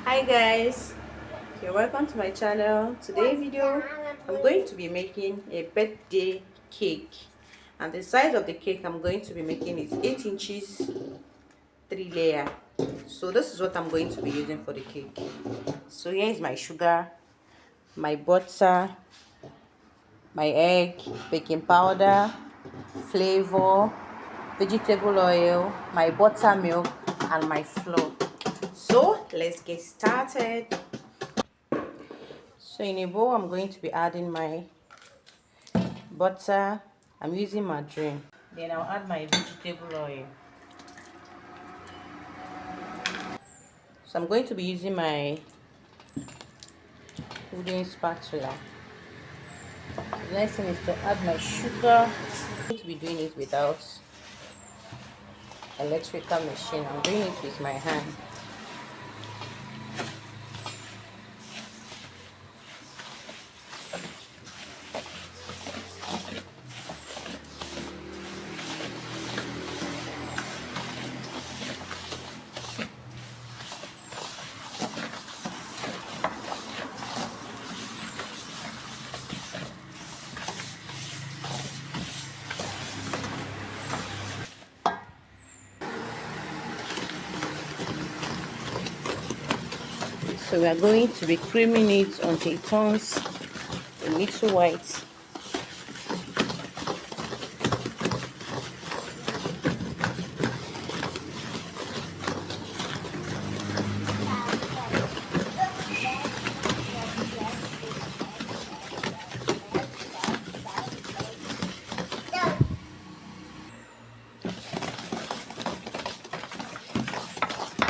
Hi guys, you're welcome to my channel. Today video I'm going to be making a birthday cake, and the size of the cake I'm going to be making is 8 inches 3 layer. So this is what I'm going to be using for the cake. So here is my sugar, my butter, my egg, baking powder, flavor, vegetable oil, my buttermilk, and my flour. So let's get started. So in a bowl I'm going to be adding my butter. I'm using margarine. Then I'll add my vegetable oil. So I'm going to be using my wooden spatula. The next thing is to add my sugar. I'm going to be doing it without electrical machine. I'm doing it with my hand. So we are going to be creaming it until it turns a little white.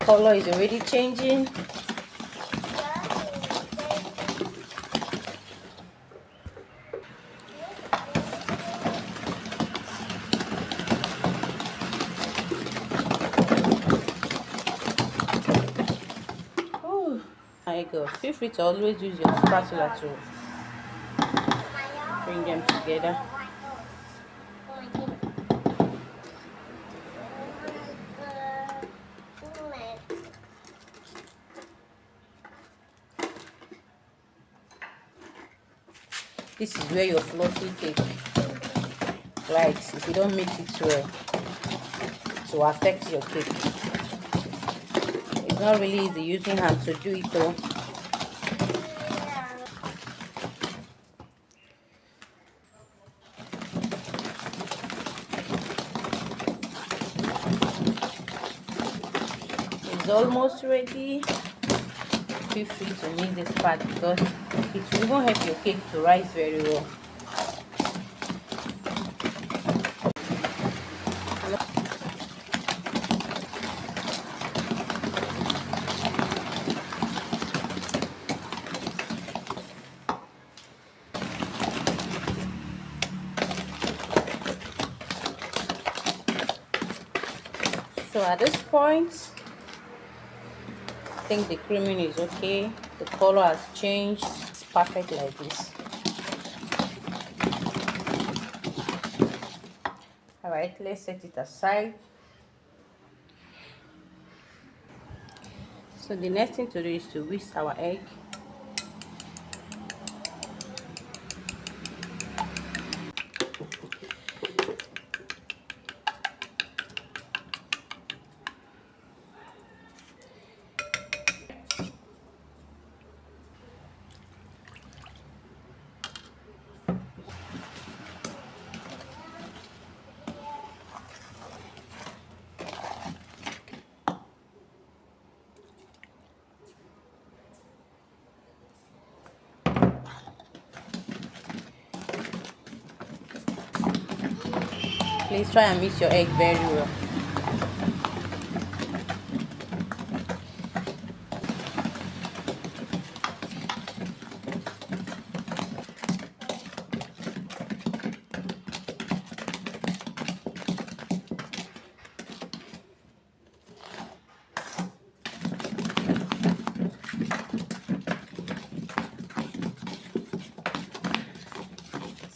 Color is already changing. Oh my god, feel free to always use your spatula to bring them together. This is where your fluffy cake likes. If you don't mix it well, it will affect your cake. It's not really easy using hand to do it though. It's almost ready. Feel free to mix this part because it will even help your cake to rise very well. So at this point, I think the creaming is okay. The color has changed. It's perfect like this. Alright, let's set it aside. So the next thing to do is to whisk our egg. Please try and mix your egg very well.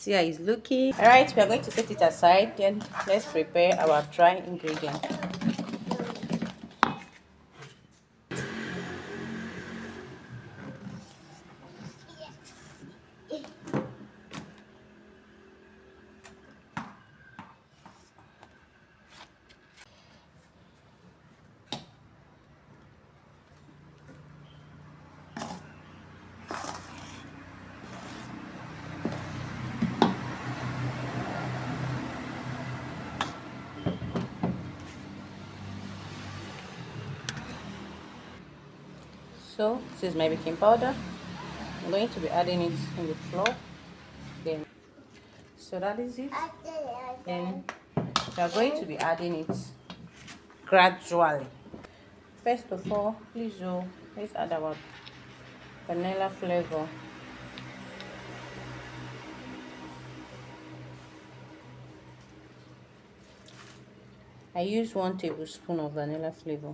See how it's looking. All right, we are going to set it aside. Then let's prepare our dry ingredient. So this is my baking powder. I'm going to be adding it in the flour. Then, so that is it. Then we are going to be adding it gradually. First of all, please let's add our vanilla flavor. I use 1 tablespoon of vanilla flavor.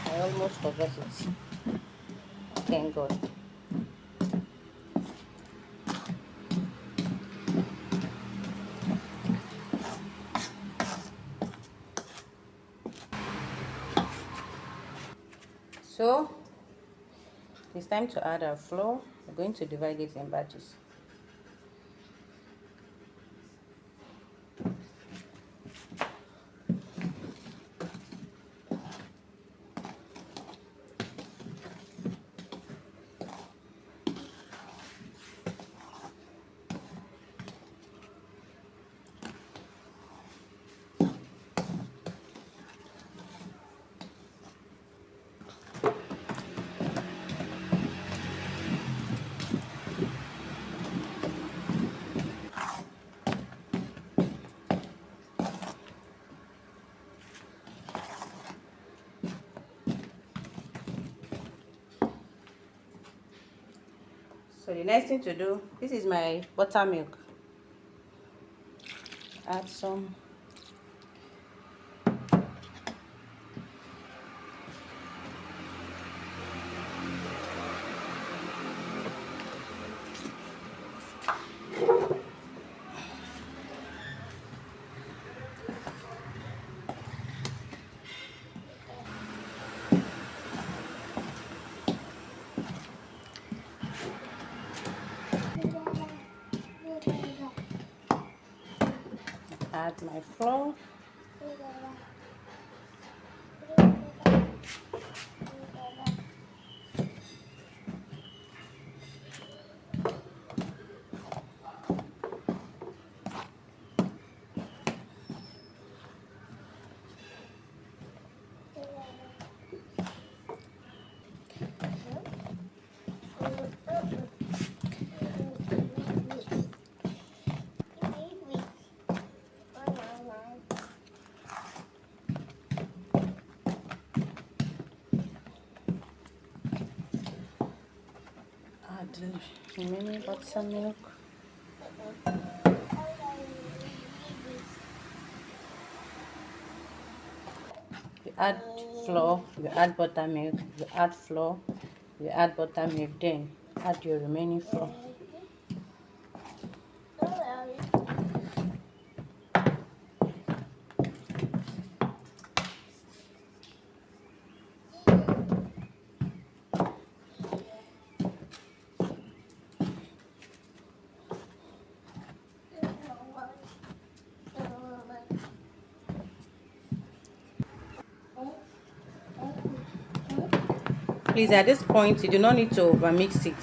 I almost forgot it. Thank God. So it's time to add our flour. We're going to divide it in batches. So the next thing to do, this is my buttermilk. Add some. Add my flour. Add the remaining buttermilk. You add flour, you add buttermilk, you add flour, you add buttermilk, then add your remaining flour. Please, at this point, you do not need to overmix it.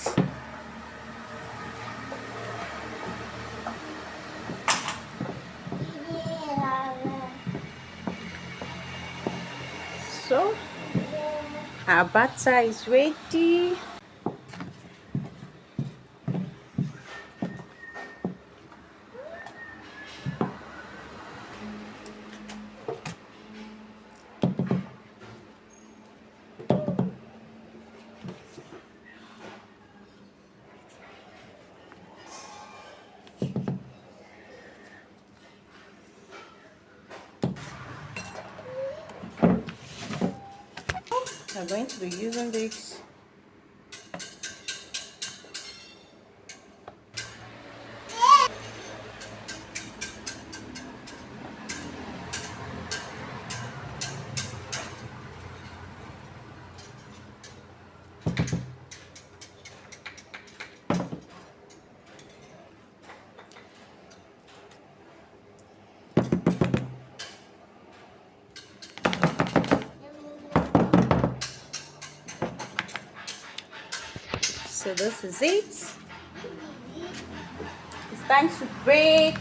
So, our batter is ready. We're going to be using this. So this is it. It's time to break.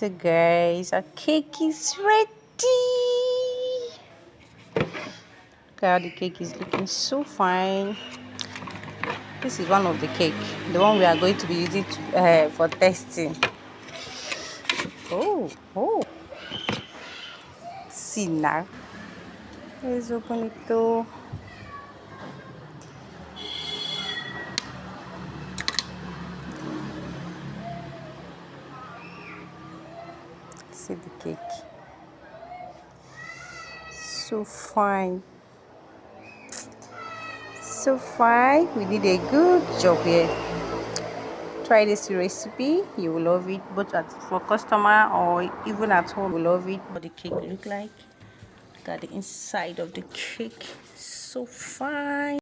So guys, our cake is ready. Look how the cake is looking so fine. This is one of the cake, the one we are going to be using for testing. Oh, see now. Let's open it though. See the cake. So fine. So fine. We did a good job here. Try this recipe, you will love it, both for customer or even at home. You will love it. What the cake look like. Look at the inside of the cake. So fine.